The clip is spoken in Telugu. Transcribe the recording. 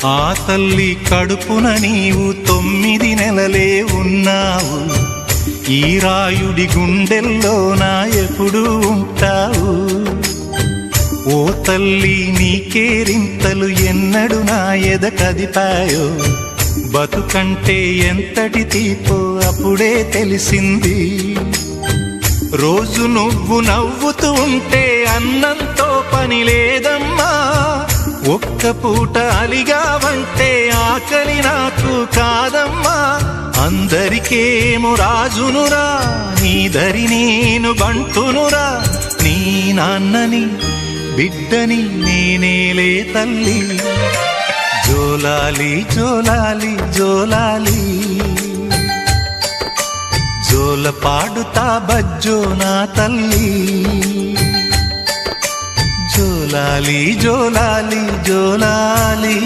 ఆ తల్లి కడుపున నీవు 9 నెలలే ఉన్నావు. ఈ రాయుడి గుండెల్లో నా ఎప్పుడు ఉంటావు. ఓ తల్లి నీకేరింతలు ఎన్నడు నా ఎద కదిపాయో. బతుకంటే ఎంతటి తీపో అప్పుడే తెలిసింది. రోజు నువ్వు నవ్వుతూ ఉంటే అన్నంతో పని లేదమ్మా. ఒక్క పూట అలిగావంటే ఆకలి నాకు కాదమ్మా. అందరికేమో రాజునురా, నీ దరి నేను బంటునురా. నీ నాన్నని బిడ్డని నేనేలే తల్లి. జోలాలి జోలాలి జోలాలి, జోల పాడుతా బజ్జో నా తల్లి. జోలాలి జోలాలి జోలాలి.